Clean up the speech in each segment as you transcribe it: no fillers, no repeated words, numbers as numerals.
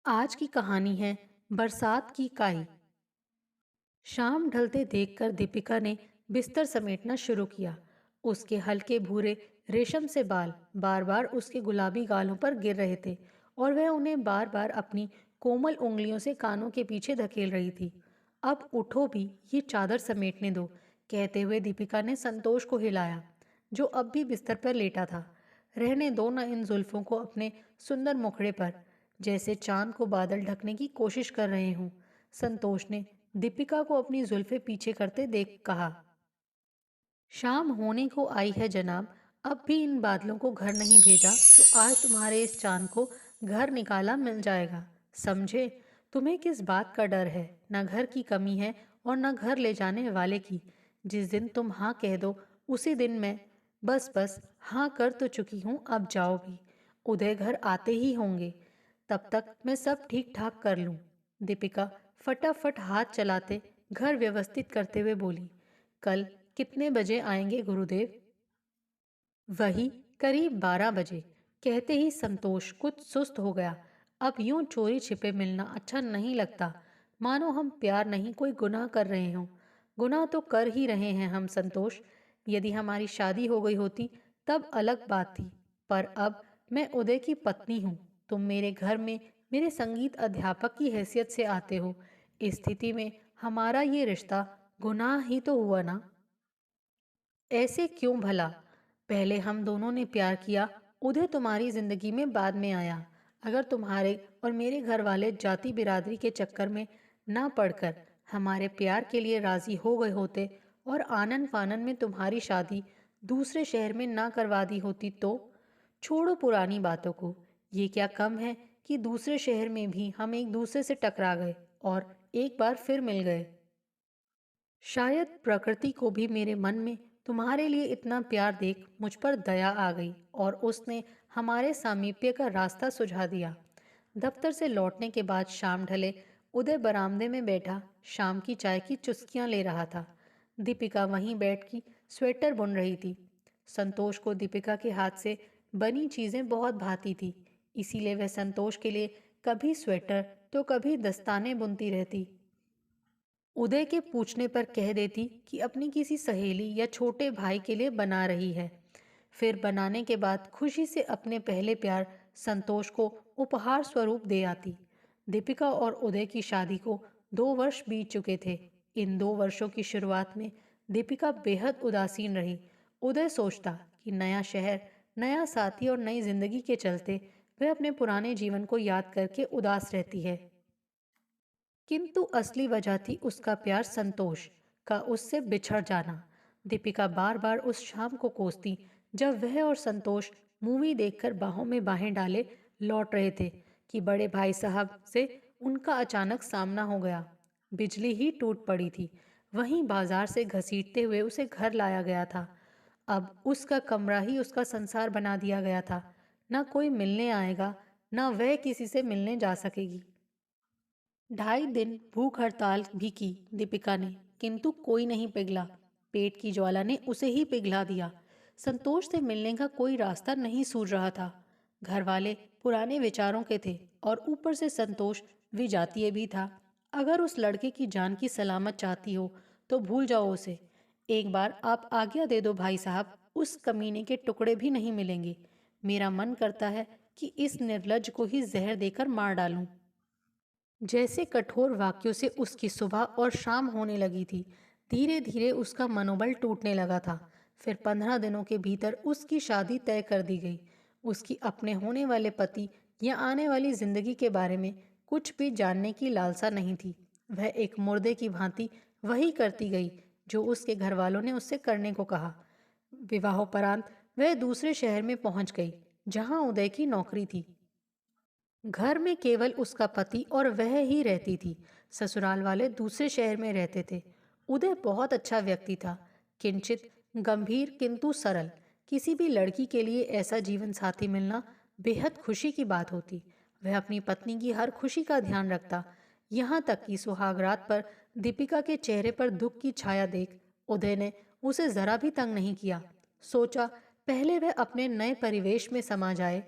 आज की कहानी है बरसात की काई। शाम ढलते देखकर दीपिका ने बिस्तर समेटना शुरू किया। उसके हल्के भूरे रेशम से बाल बार बार उसके गुलाबी गालों पर गिर रहे थे और वह उन्हें बार बार अपनी कोमल उंगलियों से कानों के पीछे धकेल रही थी। अब उठो भी, ये चादर समेटने दो, कहते हुए दीपिका ने संतोष को हिलाया, जो अब भी बिस्तर पर लेटा था। रहने दो न इन जुल्फों को अपने सुंदर मुखड़े पर, जैसे चांद को बादल ढकने की कोशिश कर रहे हों। संतोष ने दीपिका को अपनी जुल्फें पीछे करते देख कहा, शाम होने को आई है जनाब, अब भी इन बादलों को घर नहीं भेजा तो आज तुम्हारे इस चांद को घर निकाला मिल जाएगा। समझे? तुम्हें किस बात का डर है? न घर की कमी है और न घर ले जाने वाले की। जिस दिन तुम हाँ कह दो उसी दिन मैं, बस बस, हाँ कर तो चुकी हूँ, अब जाओ भी। उदय घर आते ही होंगे, तब तक मैं सब ठीक ठाक कर लूँ। दीपिका फटाफट हाथ चलाते घर व्यवस्थित करते हुए बोली, कल कितने बजे आएंगे गुरुदेव? वही करीब 12 बजे, कहते ही संतोष कुछ सुस्त हो गया। अब यूं चोरी छिपे मिलना अच्छा नहीं लगता, मानो हम प्यार नहीं कोई गुनाह कर रहे हों। गुनाह तो कर ही रहे हैं हम संतोष। यदि हमारी शादी हो गई होती तब अलग बात थी, पर अब मैं उदय की पत्नी हूँ। तुम मेरे घर में मेरे संगीत अध्यापक की हैसियत से आते हो। इस स्थिति में हमारा ये रिश्ता गुनाह ही तो हुआ ना। ऐसे क्यों भला? पहले हम दोनों ने प्यार किया, उदय तुम्हारी जिंदगी में बाद में आया। अगर तुम्हारे और मेरे घर वाले जाति बिरादरी के चक्कर में ना पड़कर हमारे प्यार के लिए राजी हो गए होते और आनन फानन में तुम्हारी शादी दूसरे शहर में ना करवा दी होती तो? छोड़ो पुरानी बातों को। ये क्या कम है कि दूसरे शहर में भी हम एक दूसरे से टकरा गए और एक बार फिर मिल गए। शायद प्रकृति को भी मेरे मन में तुम्हारे लिए इतना प्यार देख मुझ पर दया आ गई और उसने हमारे सामीप्य का रास्ता सुझा दिया। दफ्तर से लौटने के बाद शाम ढले, उदय बरामदे में बैठा शाम की चाय की चुस्कियां ले रहा था। दीपिका वहीं बैठ की स्वेटर बुन रही थी। संतोष को दीपिका के हाथ से बनी चीजें बहुत भाती थी, इसीलिए वह संतोष के लिए कभी स्वेटर तो कभी दस्ताने बुनती रहती। उदय के पूछने पर कह देती कि अपनी किसी सहेली या छोटे भाई के लिए बना रही है। फिर बनाने के बाद खुशी से अपने पहले प्यार संतोष को उपहार स्वरूप दे आती। दीपिका और उदय की शादी को 2 वर्ष बीत चुके थे। इन 2 वर्षों की शुरुआत में दीपिका बेहद उदासीन रही। उदय सोचता कि नया शहर, नया साथी और नई जिंदगी के चलते वह अपने पुराने जीवन को याद करके उदास रहती है। किंतु असली वजह थी उसका प्यार संतोष का उससे बिछड़ जाना। दीपिका बार बार उस शाम को कोसती जब वह और संतोष मूवी देखकर बाहों में बाहें डाले लौट रहे थे कि बड़े भाई साहब से उनका अचानक सामना हो गया। बिजली ही टूट पड़ी थी। वहीं बाजार से घसीटते हुए उसे घर लाया गया था। अब उसका कमरा ही उसका संसार बना दिया गया था। न कोई मिलने आएगा, न वह किसी से मिलने जा सकेगी। 2.5 दिन भूख हड़ताल भी की दीपिका ने, किंतु कोई नहीं पिघला। पेट की ज्वाला ने उसे ही पिघला दिया। संतोष से मिलने का कोई रास्ता नहीं सूझ रहा था। घर वाले पुराने विचारों के थे और ऊपर से संतोष विजातीय भी था। अगर उस लड़के की जान की सलामत चाहती हो तो भूल जाओ उसे। एक बार आप आज्ञा दे दो भाई साहब, उस कमीने के टुकड़े भी नहीं मिलेंगे। मेरा मन करता है कि इस निर्लज को ही जहर देकर मार डालूं। जैसे कठोर वाक्यों से उसकी सुबह और शाम होने लगी थी। धीरे धीरे उसका मनोबल टूटने लगा था। फिर 15 दिनों के भीतर उसकी शादी तय कर दी गई। उसकी अपने होने वाले पति या आने वाली जिंदगी के बारे में कुछ भी जानने की लालसा नहीं थी। वह एक मुर्दे की भांति वही करती गई जो उसके घर वालों ने उससे करने को कहा। विवाहोपरांत वह दूसरे शहर में पहुंच गई, जहां उदय की नौकरी थी। घर में केवल उसका पति और वह ही रहती थी। ससुराल वाले दूसरे शहर में रहते थे। उदय बहुत अच्छा व्यक्ति था, किंचित गंभीर किंतु सरल। किसी भी लड़की के लिए ऐसा जीवन साथी मिलना बेहद खुशी की बात होती। वह अपनी पत्नी की हर खुशी का ध्यान रखता। यहाँ तक कि सुहागरात पर दीपिका के चेहरे पर दुख की छाया देख उदय ने उसे जरा भी तंग नहीं किया। सोचा पहले वह अपने नए परिवेश में समा जाए।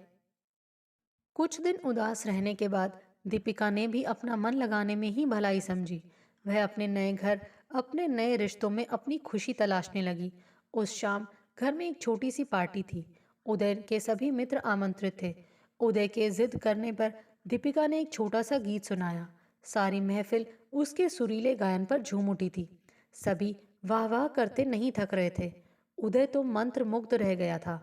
कुछ दिन उदास रहने के बाद दीपिका ने भी अपना मन लगाने में ही भलाई समझी। वह अपने नए घर, अपने नए रिश्तों में अपनी खुशी तलाशने लगी। उस शाम घर में एक छोटी सी पार्टी थी। उदय के सभी मित्र आमंत्रित थे। उदय के जिद करने पर दीपिका ने एक छोटा सा गीत सुनाया। सारी महफिल उसके सुरीले गायन पर झूम उठी थी। सभी वाह वाह करते नहीं थक रहे थे। उदय तो मंत्र मुग्ध रह गया था।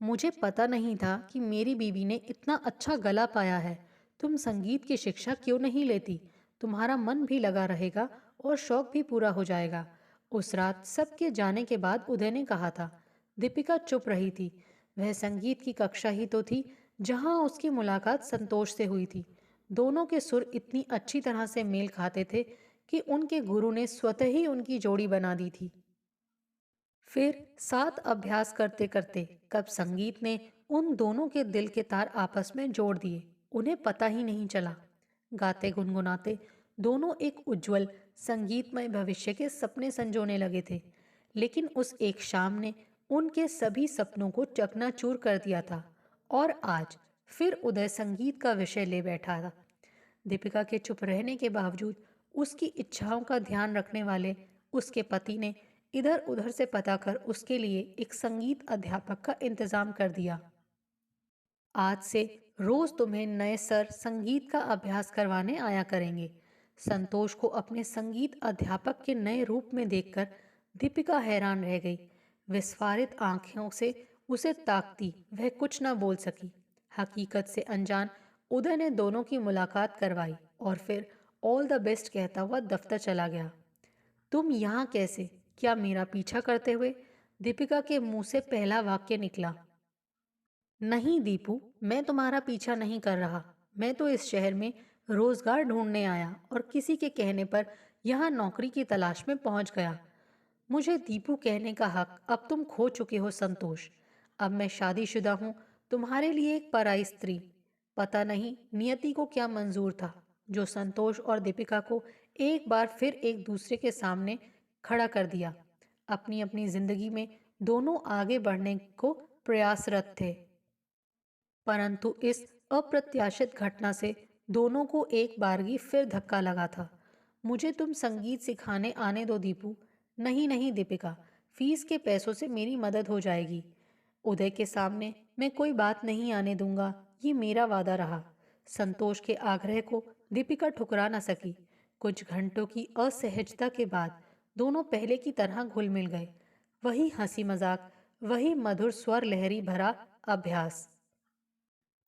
मुझे पता नहीं था कि मेरी बीवी ने इतना अच्छा गला पाया है। तुम संगीत की शिक्षा क्यों नहीं लेती? तुम्हारा मन भी लगा रहेगा और शौक भी पूरा हो जाएगा। उस रात सबके जाने के बाद उदय ने कहा था। दीपिका चुप रही थी। वह संगीत की कक्षा ही तो थी जहां उसकी मुलाकात संतोष से हुई थी। दोनों के सुर इतनी अच्छी तरह से मेल खाते थे कि उनके गुरु ने स्वतः ही उनकी जोड़ी बना दी थी। फिर साथ अभ्यास करते करते कब संगीत ने उन दोनों के दिल के तार आपस में जोड़ दिए, उन्हें पता ही नहीं चला। गाते गुनगुनाते दोनों एक उज्जवल संगीतमय भविष्य के सपने संजोने लगे थे। लेकिन उस एक शाम ने उनके सभी सपनों को चकनाचूर कर दिया था। और आज फिर उदय संगीत का विषय ले बैठा था। दीपिका के चुप रहने के बावजूद उसकी इच्छाओं का ध्यान रखने वाले उसके पति ने इधर उधर से पता कर उसके लिए एक संगीत अध्यापक का इंतजाम कर दिया। आज से रोज तुम्हें नए सर संगीत का अभ्यास करवाने आया करेंगे। संतोष को अपने संगीत अध्यापक के नए रूप में देखकर दीपिका हैरान रह गई। विस्फारित आंखों से उसे ताकती वह कुछ न बोल सकी। हकीकत से अनजान उदय ने दोनों की मुलाकात करवाई और फिर ऑल द बेस्ट कहता हुआ दफ्तर चला गया। तुम यहाँ कैसे? क्या मेरा पीछा करते हुए? दीपिका के मुंह से पहला वाक्य निकला। नहीं दीपू, मैं तुम्हारा पीछा नहीं कर रहा। मैं तो इस शहर में रोजगार ढूंढने आया और किसी के कहने पर यहाँ नौकरी की तलाश में पहुंच गया। मुझे दीपू कहने का हक अब तुम खो चुके हो संतोष। अब मैं शादीशुदा हूँ, तुम्हारे लिए एक पराई स्त्री। पता नहीं नियति को क्या मंजूर था जो संतोष और दीपिका को एक बार फिर एक दूसरे के सामने खड़ा कर दिया। अपनी अपनी जिंदगी में दोनों आगे बढ़ने को प्रयासरत थे, परंतु इस अप्रत्याशित घटना से दोनों को एक बारगी फिर धक्का लगा था। मुझे तुम संगीत सिखाने आने दो दीपू। नहीं नहीं दीपिका, फीस के पैसों से मेरी मदद हो जाएगी। उदय के सामने मैं कोई बात नहीं आने दूंगा, ये मेरा वादा रहा। संतोष के आग्रह को दीपिका ठुकरा न सकी। कुछ घंटों की असहजता के बाद दोनों पहले की तरह घुल मिल गए। वही हंसी मजाक, वही मधुर स्वर लहरी भरा अभ्यास।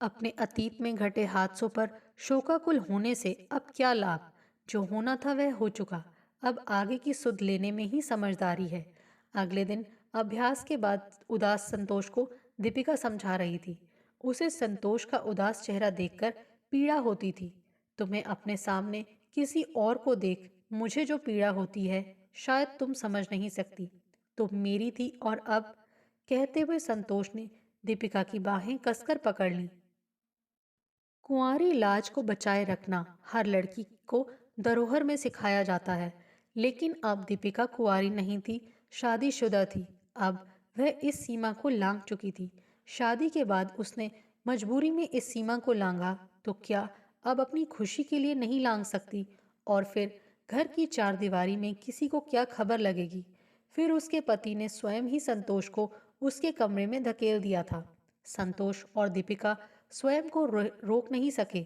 अपने अतीत में घटे हादसों पर शोकाकुल होने से अब क्या लाभ? जो होना था वह हो चुका। अब आगे की सुध लेने में ही समझदारी है। अगले दिन अभ्यास के बाद उदास संतोष को दीपिका समझा रही थी। उसे संतोष का उदास चेहरा देखकर पीड़ा होती थी। तुम्हें अपने सामने किसी और को देख मुझे जो पीड़ा होती है शायद तुम समझ नहीं सकती। तुम मेरी थी और अब, कहते हुए संतोष ने दीपिका की बाहें कसकर पकड़ ली। कुंवारी लाज को बचाए रखना हर लड़की को धरोहर में सिखाया जाता है। लेकिन अब दीपिका कुंवारी नहीं थी, शादीशुदा थी। अब वह इस सीमा को लांघ चुकी थी। शादी के बाद उसने मजबूरी में इस सीमा को लांघा, तो क्या अब अपनी खुशी के लिए नहीं लांघ सकती? और फिर घर की चारदीवारी में किसी को क्या खबर लगेगी? फिर उसके पति ने स्वयं ही संतोष को उसके कमरे में धकेल दिया था। संतोष और दीपिका स्वयं को रोक नहीं सके।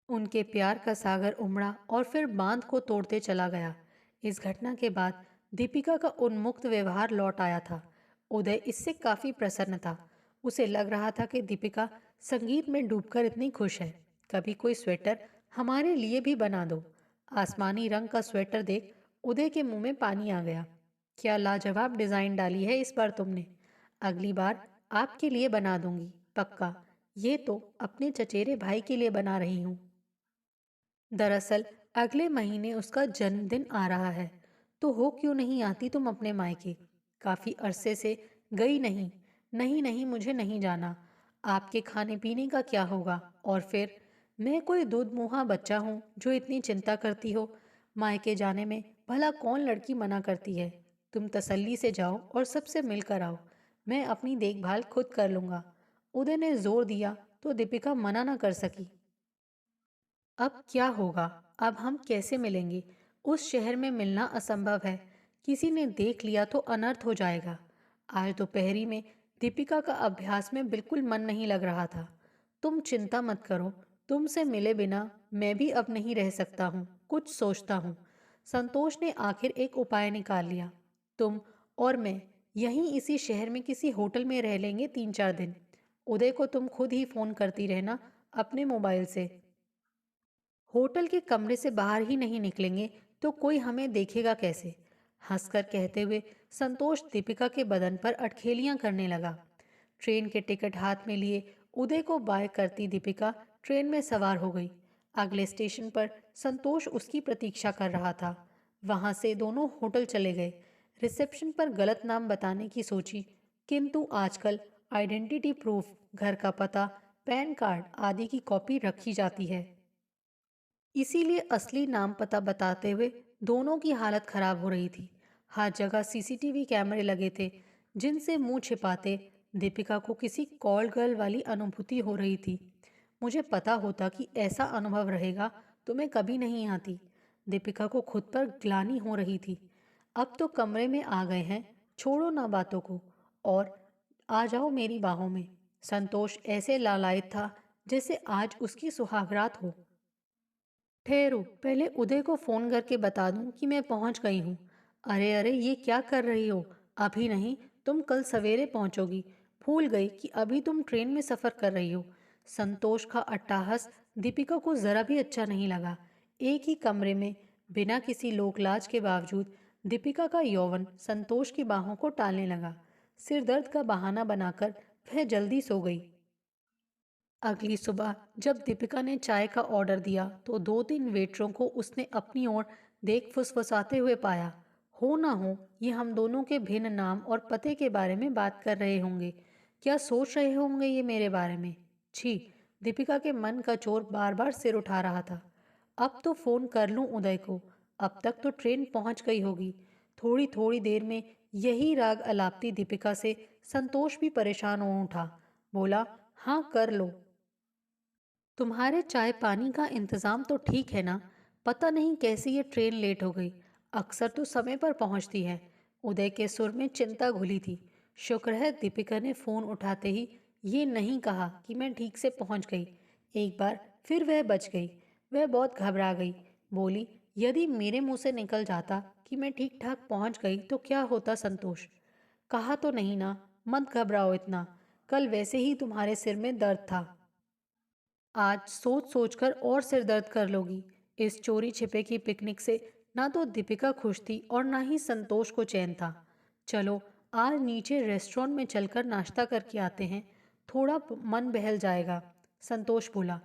उनके प्यार का सागर उमड़ा और फिर बांध को तोड़ते चला गया। इस घटना के बाद दीपिका का उन्मुक्त व्यवहार लौट आया था। उदय इससे काफी प्रसन्न था। उसे लग रहा था कि दीपिका संगीत में डूबकर इतनी खुश है। कभी कोई स्वेटर हमारे लिए भी बना दो। आसमानी रंग का स्वेटर देख उदय के मुंह में पानी आ गया। क्या लाजवाब डिजाइन डाली है इस बार तुमने। अगली बार आपके लिए बना दूंगी, पक्का। ये तो अपने चचेरे भाई के लिए बना रही हूँ। दरअसल अगले महीने उसका जन्मदिन आ रहा है, तो हो क्यों नहीं आती तुम अपने मायके? काफी अरसे से गई नहीं। नहीं नहीं, मुझे नहीं जाना। आपके खाने पीने का क्या होगा? और फिर मैं कोई दूध मुहा बच्चा हूँ जो इतनी चिंता करती हो? मायके जाने में भला कौन लड़की मना करती है? तुम तसल्ली से जाओ और सबसे मिलकर आओ। मैं अपनी देखभाल खुद कर लूंगा। उदय ने जोर दिया तो दीपिका मना न कर सकी। अब क्या होगा? अब हम कैसे मिलेंगे? उस शहर में मिलना असंभव है। किसी ने देख लिया तो अनर्थ हो जाएगा। आज दोपहरी में दीपिका का अभ्यास में बिल्कुल मन नहीं लग रहा था। तुम चिंता मत करो, तुमसे मिले बिना मैं भी अब नहीं रह सकता हूँ, कुछ सोचता हूँ। संतोष ने आखिर एक उपाय निकाल लिया। तुम और मैं यहीं इसी शहर में किसी होटल में रह लेंगे 3-4 दिन। उदय को तुम खुद ही फोन करती रहना अपने मोबाइल से। होटल के कमरे से बाहर ही नहीं निकलेंगे तो कोई हमें देखेगा कैसे? हंसकर कहते हुए संतोष दीपिका के बदन पर अटखेलियां करने लगा। ट्रेन के टिकट हाथ में लिए उदय को बाय करती दीपिका ट्रेन में सवार हो गई। अगले स्टेशन पर संतोष उसकी प्रतीक्षा कर रहा था। वहां से दोनों होटल चले गए। रिसेप्शन पर गलत नाम बताने की सोची, किंतु आजकल आइडेंटिटी प्रूफ, घर का पता, पैन कार्ड आदि की कॉपी रखी जाती है। इसीलिए असली नाम पता बताते हुए दोनों की हालत खराब हो रही थी। हर जगह सीसीटीवी कैमरे लगे थे, जिनसे मुंह छिपाते दीपिका को किसी कॉल गर्ल वाली अनुभूति हो रही थी। मुझे पता होता कि ऐसा अनुभव रहेगा तो मैं कभी नहीं आती। दीपिका को खुद पर ग्लानि हो रही थी। अब तो कमरे में आ गए हैं, छोड़ो ना बातों को और आ जाओ मेरी बाहों में। संतोष ऐसे लालायित था जैसे आज उसकी सुहागरात हो। ठहरो, पहले उदय को फोन करके बता दूं कि मैं पहुंच गई हूँ। अरे अरे, ये क्या कर रही हो? अभी नहीं, तुम कल सवेरे पहुंचोगी। भूल गई कि अभी तुम ट्रेन में सफर कर रही हो। संतोष का अट्टहास दीपिका को जरा भी अच्छा नहीं लगा। एक ही कमरे में बिना किसी लोकलाज के बावजूद दीपिका का यौवन संतोष की बाहों को टालने लगा। सिर दर्द का बहाना बनाकर वह जल्दी सो गई। अगली सुबह जब दीपिका ने चाय का ऑर्डर दिया तो 2-3 वेटरों को उसने अपनी ओर देख फुसफुसाते हुए पाया। हो ना हो ये हम दोनों के भिन्न नाम और पते के बारे में बात कर रहे होंगे। क्या सोच रहे होंगे ये मेरे बारे में? छी! दीपिका के मन का चोर बार बार सिर उठा रहा था। अब तो फोन कर लूं उदय को। अब तक तो ट्रेन पहुंच गई होगी। थोड़ी थोड़ी देर में यही राग अलापती दीपिका से संतोष भी परेशान हो उठा। बोला, हाँ कर लो। तुम्हारे चाय पानी का इंतजाम तो ठीक है ना? पता नहीं कैसे ये ट्रेन लेट हो गई। अक्सर तो समय पर पहुंचती है। उदय के सुर में चिंता घुली थी। शुक्र है दीपिका ने फोन उठाते ही ये नहीं कहा कि मैं ठीक से पहुंच गई। एक बार फिर वह बच गई। वह बहुत घबरा गई। बोली, यदि मेरे मुंह से निकल जाता कि मैं ठीक ठाक पहुंच गई तो क्या होता संतोष? कहा तो नहीं ना, मत घबराओ इतना। कल वैसे ही तुम्हारे सिर में दर्द था। आज सोच सोचकर और सिर दर्द कर लोगी। इस चोरी छिपे की पिकनिक से ना तो दीपिका खुश थी और ना ही संतोष को चैन था। चलो, आज नीचे रेस्टोरेंट में चलकर नाश्ता करके आते हैं, थोड़ा मन बहल जाएगा। संतोष बोला।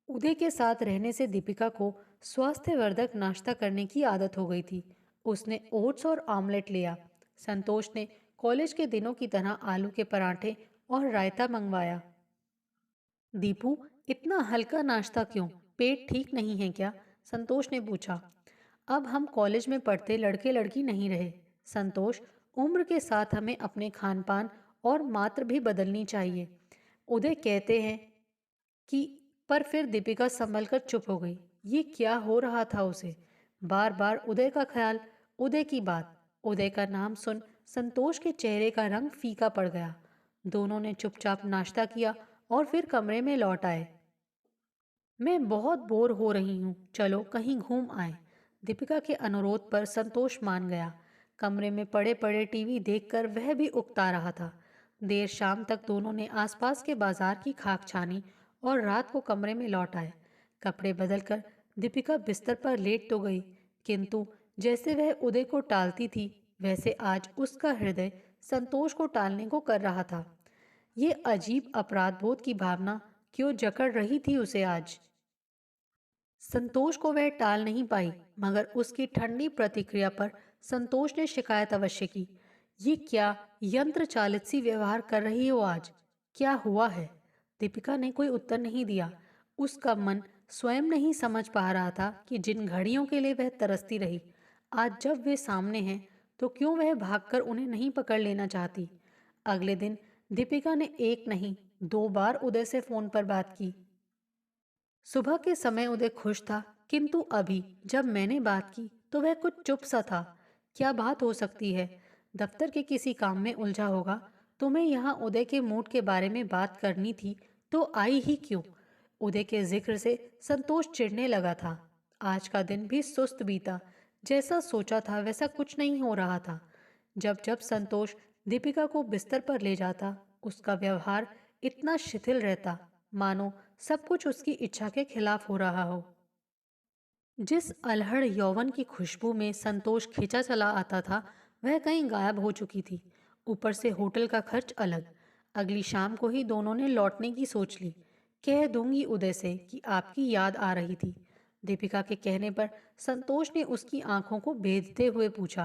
उदय के साथ रहने से दीपिका को स्वास्थ्यवर्धक नाश्ता करने की आदत हो गई थी। उसने ओट्स और ऑमलेट लिया। संतोष ने कॉलेज के दिनों की तरह आलू के पराठे और रायता मंगवाया। दीपू, इतना हल्का नाश्ता क्यों? पेट ठीक नहीं है क्या? संतोष ने पूछा। अब हम कॉलेज में पढ़ते लड़के लड़की नहीं रहे संतोष। उम्र के साथ हमें अपने खान पान और मात्र भी बदलनी चाहिए। उदय कहते हैं कि पर फिर दीपिका संभल कर चुप हो गई। ये क्या हो रहा था उसे? बार बार उदय का ख्याल, उदय की बात। उदय का नाम सुन संतोष के चेहरे का रंग फीका पड़ गया। दोनों ने चुपचाप नाश्ता किया और फिर कमरे में लौट आए। मैं बहुत बोर हो रही हूँ, चलो कहीं घूम आए। दीपिका के अनुरोध पर संतोष मान गया। कमरे में पड़े पड़े टीवी देखकर वह भी उकता रहा था। देर शाम तक दोनों ने आसपास के बाजार की खाक छानी और रात को कमरे में लौट आए। कपड़े बदलकर दीपिका बिस्तर पर लेट तो गई, किंतु जैसे वह उदय को टालती थी वैसे आज उसका हृदय संतोष को टालने को कर रहा था। ये अजीब अपराध बोध की भावना क्यों जकड़ रही थी उसे आज? संतोष को वह टाल नहीं पाई, मगर उसकी ठंडी प्रतिक्रिया पर संतोष ने शिकायत अवश्य की। ये क्या यंत्र चालित सी व्यवहार कर रही हो आज? क्या हुआ है? दीपिका ने कोई उत्तर नहीं दिया। उसका मन स्वयं नहीं समझ पा रहा था कि जिन घड़ियों के लिए वह तरसती रही, आज जब वे सामने हैं तो क्यों वह भागकर उन्हें नहीं पकड़ लेना चाहती। अगले दिन दीपिका ने एक नहीं 2 बार उदय से फोन पर बात की। सुबह के समय उदय खुश था, किंतु अभी जब मैंने बात की तो वह कुछ चुप सा था। क्या बात हो सकती है? दफ्तर के किसी काम में उलझा होगा। तुम्हें यहाँ उदय के मूड के बारे में बात करनी थी तो आई ही क्यों? उदय के जिक्र से संतोष चिढ़ने लगा था। आज का दिन भी सुस्त बीता। जैसा सोचा था वैसा कुछ नहीं हो रहा था। जब जब संतोष दीपिका को बिस्तर पर ले जाता, उसका व्यवहार इतना शिथिल रहता, मानो सब कुछ उसकी इच्छा के खिलाफ हो रहा हो। जिस अलहड़ यौवन की खुशबू में संतोष खींचा चला आता था, वह कहीं गायब हो चुकी थी। ऊपर से होटल का खर्च अलग। अगली शाम को ही दोनों ने लौटने की सोच ली। कह दूंगी उदय से कि आपकी याद आ रही थी। दीपिका के कहने पर संतोष ने उसकी आंखों को भेदते हुए पूछा,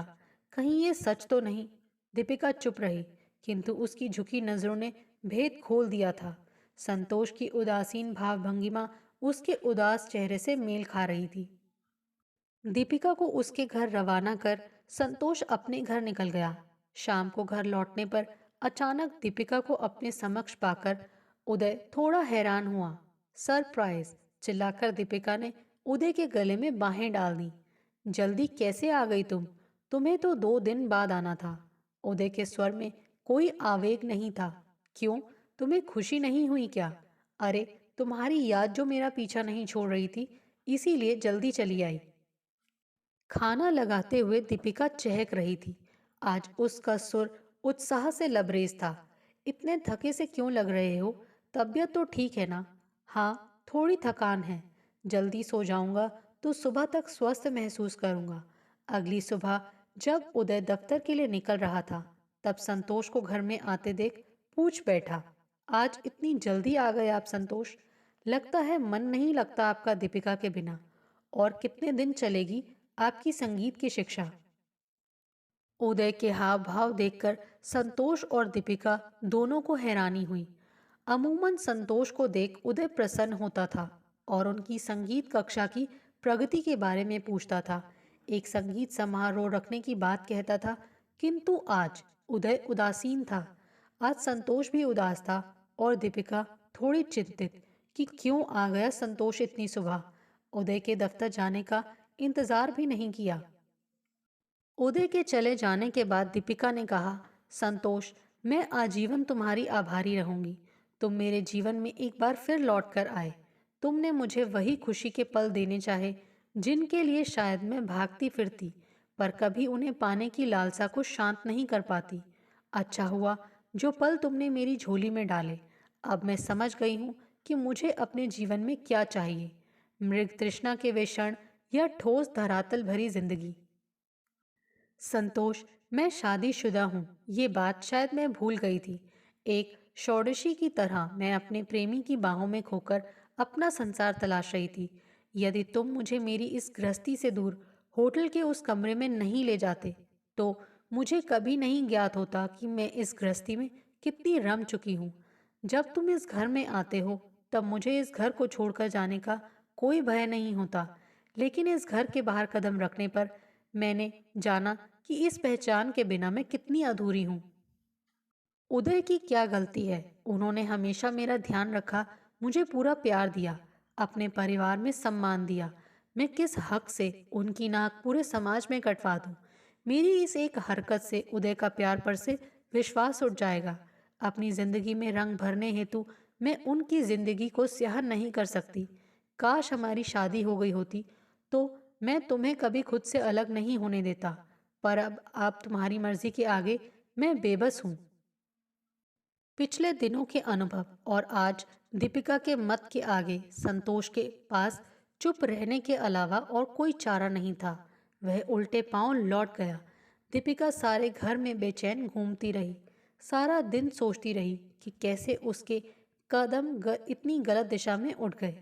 कहीं ये सच तो नहीं? दीपिका चुप रही, किंतु उसकी झुकी नजरों ने भेद खोल दिया था। संतोष की उदासीन भावभंगिमा उसके उदास चेहरे से मेल खा रही थी। दीपिका को उसके घर रवाना कर संतोष अपने घर निकल गया। शाम को घर लौटने पर अचानक दीपिका को अपने समक्ष पाकर उदय थोड़ा हैरान हुआ। सरप्राइज! चिल्लाकर दीपिका ने उदय के गले में बाहें डाल दी। जल्दी कैसे आ गई तुम? तुम्हें तो 2 दिन बाद आना था। उदय के स्वर में कोई आवेग नहीं था। क्यों? तुम्हें खुशी नहीं हुई क्या? अरे, तुम्हारी याद जो मेरा पीछा नहीं छोड़ रही थी, इसीलिए जल्दी चली आई। खाना लगाते हुए दीपिका चहक रही थी। आज उसका सुर उत्साह से लबरेज था। इतने थके से क्यों लग रहे हो? तबीयत तो ठीक है ना? हाँ, थोड़ी थकान है। जल्दी सो जाऊंगा तो सुबह तक स्वस्थ महसूस करूंगा। अगली सुबह जब उदय दफ्तर के लिए निकल रहा था, तब संतोष को घर में आते देख पूछ बैठा, आज इतनी जल्दी आ गए आप संतोष? लगता है मन नहीं लगता आपका दीपिका के बिना। और कितने दिन चलेगी आपकी संगीत की शिक्षा? उदय के हाव भाव देखकर संतोष और दीपिका दोनों को हैरानी हुई। अमूमन संतोष को देख उदय प्रसन्न होता था और उनकी संगीत कक्षा की प्रगति के बारे में पूछता था। एक संगीत समारोह रखने की बात कहता था, किंतु आज उदय उदासीन था। आज संतोष भी उदास था और दीपिका थोड़ी चिंतित कि क्यों आ गया संतोष इतनी सुबह। उदय के दफ्तर जाने का इंतजार भी नहीं किया। उदय के चले जाने के बाद दीपिका ने कहा, संतोष, मैं आजीवन तुम्हारी आभारी रहूंगी। तुम मेरे जीवन में एक बार फिर लौट कर आए। तुमने मुझे वही खुशी के पल देने चाहे जिनके लिए शायद मैं भागती फिरती, पर कभी उन्हें पाने की लालसा को शांत नहीं कर पाती। अच्छा हुआ जो पल तुमने मेरी झोली में डाले। अब मैं समझ गई हूँ कि मुझे अपने जीवन में क्या चाहिए। मृग तृष्णा के वे क्षण या ठोस धरातल भरी जिंदगी। संतोष, मैं शादीशुदा हूँ, ये बात शायद मैं भूल गई थी। एक षोडशी की तरह मैं अपने प्रेमी की बाहों में खोकर अपना संसार तलाश रही थी। यदि तुम मुझे मेरी इस गृहस्थी से दूर होटल के उस कमरे में नहीं ले जाते, तो मुझे कभी नहीं ज्ञात होता कि मैं इस गृहस्थी में कितनी रम चुकी हूँ। जब तुम इस घर में आते हो, तब मुझे इस घर को छोड़कर जाने का कोई भय नहीं होता, लेकिन इस घर के बाहर कदम रखने पर मैंने जाना कि इस पहचान के बिना मैं कितनी अधूरी हूँ। उदय की क्या गलती है? उन्होंने हमेशा मेरा ध्यान रखा, मुझे पूरा प्यार दिया, अपने परिवार में सम्मान दिया। मैं किस हक से उनकी नाक पूरे समाज में कटवा दूं? मेरी इस एक हरकत से उदय का प्यार पर से विश्वास उठ जाएगा। अपनी जिंदगी में रंग भरने हेतु मैं उनकी जिंदगी को स्याह नहीं कर सकती। काश हमारी शादी हो गई होती तो मैं तुम्हें कभी खुद से अलग नहीं होने देता, पर अब आप तुम्हारी मर्जी के आगे मैं बेबस हूँ। पिछले दिनों के अनुभव और आज दीपिका के मत के आगे संतोष के पास चुप रहने के अलावा और कोई चारा नहीं था। वह उल्टे पांव लौट गया। दीपिका सारे घर में बेचैन घूमती रही। सारा दिन सोचती रही कि कैसे उसके कदम इतनी गलत दिशा में उठ गए।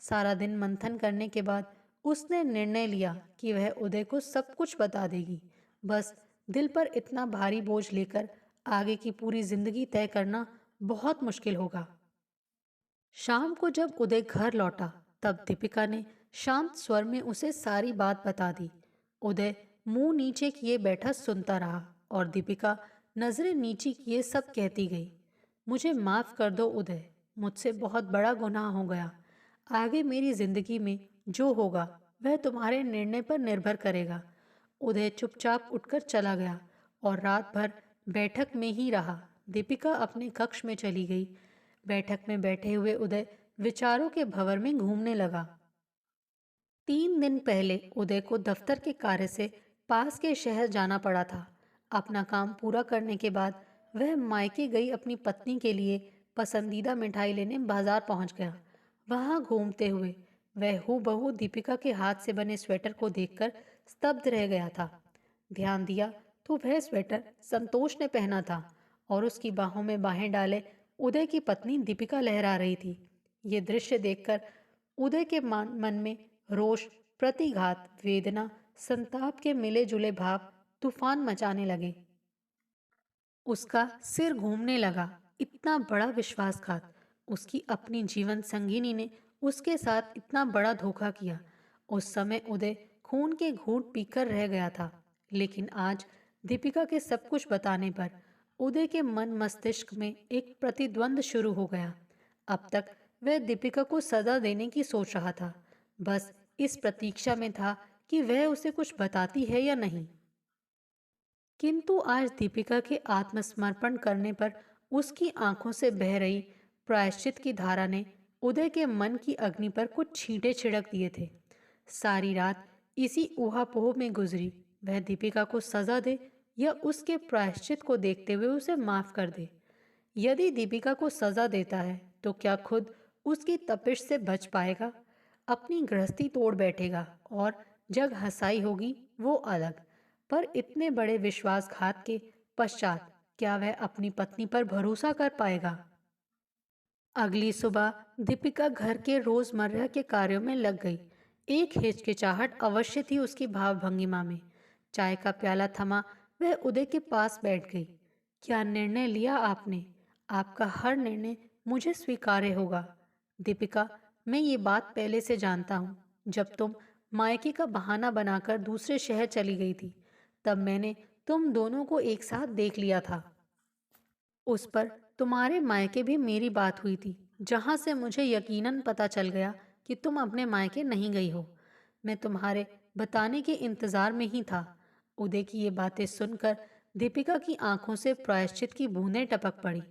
सारा दिन मंथन करने के बाद उसने निर्णय लिया कि वह उदय को सब कुछ बता देगी। बस दिल पर इतना भारी बोझ लेकर आगे की पूरी जिंदगी तय करना बहुत मुश्किल होगा। शाम को जब उदय घर लौटा, तब दीपिका ने शांत स्वर में उसे सारी बात बता दी। उदय मुंह नीचे किए बैठा सुनता रहा और दीपिका नजरें नीची किए सब कहती गई। मुझे माफ़ कर दो उदय, मुझसे बहुत बड़ा गुनाह हो गया। आगे मेरी जिंदगी में जो होगा वह तुम्हारे निर्णय पर निर्भर करेगा। उदय चुपचाप उठकर चला गया और रात भर बैठक में ही रहा। दीपिका अपने कक्ष में चली गई। बैठक में बैठे हुए उदय विचारों के भंवर में घूमने लगा। 3 दिन पहले उदय को दफ्तर के कार्य से पास के शहर जाना पड़ा था। अपना काम पूरा करने के बाद वह मायके गई अपनी पत्नी के लिए पसंदीदा मिठाई लेने बाजार पहुंच गया। वहां घूमते हुए वह हूबहू दीपिका के हाथ से बने स्वेटर को देखकर स्तब्ध रह गया था। ध्यान दिया तो वह स्वेटर संतोष ने पहना था और उसकी बाहों में बाहें डाले उदय की पत्नी दीपिका लहरा रही थी। ये दृश्य देखकर उदय के मन में रोष, प्रतिघात, वेदना, संताप के मिले जुले भाव तूफान मचाने लगे। उसका सिर घूमने लगा। इतना बड़ा विश्वासघात! उसकी अपनी जीवन संगिनी ने उसके साथ इतना बड़ा धोखा किया। उस समय उदय खून के घूंट पीकर रह गया था, लेकिन आज दीपिका के सब कुछ बताने पर उदय के मन मस्तिष्क में एक प्रतिद्वंद शुरू हो गया। अब तक वह दीपिका को सजा देने की सोच रहा था, बस इस प्रतीक्षा में था कि वह उसे कुछ बताती है या नहीं। किंतु आज दीपिका के आत्मसमर्पण करने पर उसकी आंखों से बह रही प्रायश्चित की धारा ने उदय के मन की अग्नि पर कुछ छींटे छिड़क दिए थे। सारी रात इसी ऊहापोह में गुजरी। वह दीपिका को सजा दे या उसके प्रायश्चित को देखते हुए उसे माफ कर दे। यदि दीपिका को सजा देता है तो क्या खुद उसकी तपिश से बच पाएगा? अपनी गृहस्थी तोड़ बैठेगा और जग हंसाई होगी वो अलग। पर इतने बड़े विश्वासघात के पश्चात क्या वह अपनी पत्नी पर भरोसा कर पाएगा? अगली सुबह दीपिका घर के रोजमर्रा के कार्यों में लग गई। एक हिचकिचाहट अवश्य थी उसकी भाव भंगिमा में। चाय का प्याला थमा वह उदय के पास बैठ गई। क्या निर्णय लिया आपने? आपका हर निर्णय मुझे स्वीकार्य होगा। दीपिका, मैं ये बात पहले से जानता हूँ। जब तुम मायके का बहाना बनाकर दूसरे शहर चली गई थी, तब मैंने तुम दोनों को एक साथ देख लिया था। उस पर तुम्हारे मायके भी मेरी बात हुई थी, जहां से मुझे यकीनन पता चल गया कि तुम अपने मायके नहीं गई हो। मैं तुम्हारे बताने के इंतजार में ही था। उदय की ये बातें सुनकर दीपिका की आंखों से प्रायश्चित की बूंदें टपक पड़ी।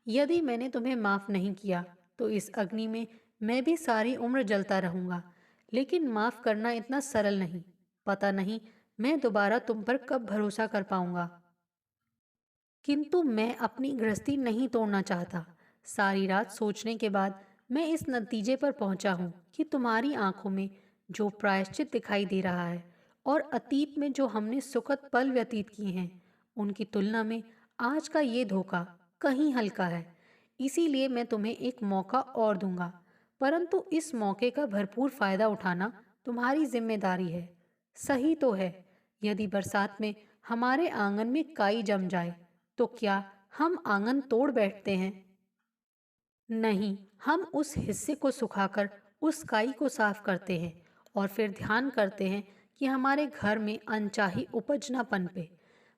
यदि मैंने तुम्हें माफ नहीं किया तो इस अग्नि में मैं भी सारी उम्र जलता रहूंगा। लेकिन माफ करना इतना सरल नहीं। पता नहीं मैं दोबारा तुम पर कब भरोसा कर पाऊंगा। किंतु मैं अपनी गृहस्थी नहीं तोड़ना चाहता। सारी रात सोचने के बाद मैं इस नतीजे पर पहुंचा हूं कि तुम्हारी आंखों में जो प्रायश्चित दिखाई दे रहा है और अतीत में जो हमने सुखद पल व्यतीत किए हैं, उनकी तुलना में आज का ये धोखा कहीं हल्का है। इसीलिए मैं तुम्हें एक मौका और दूंगा, परंतु इस मौके का भरपूर फायदा उठाना तुम्हारी जिम्मेदारी है। सही तो है, यदि बरसात में हमारे आंगन में काई जम जाए तो क्या हम आंगन तोड़ बैठते हैं? नहीं, हम उस हिस्से को सुखाकर उस काई को साफ करते हैं और फिर ध्यान करते हैं कि हमारे घर में अनचाही उपज न पनपे।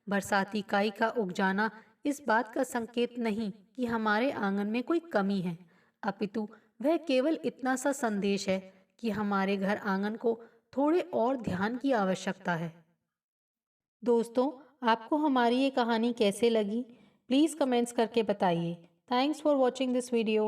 बरसाती काई का उग जाना इस बात का संकेत नहीं कि हमारे आंगन में कोई कमी है, अपितु वह केवल इतना सा संदेश है कि हमारे घर आंगन को थोड़े और ध्यान की आवश्यकता है। दोस्तों, आपको हमारी ये कहानी कैसे लगी? प्लीज़ कमेंट्स करके बताइए। Thanks for watching this video.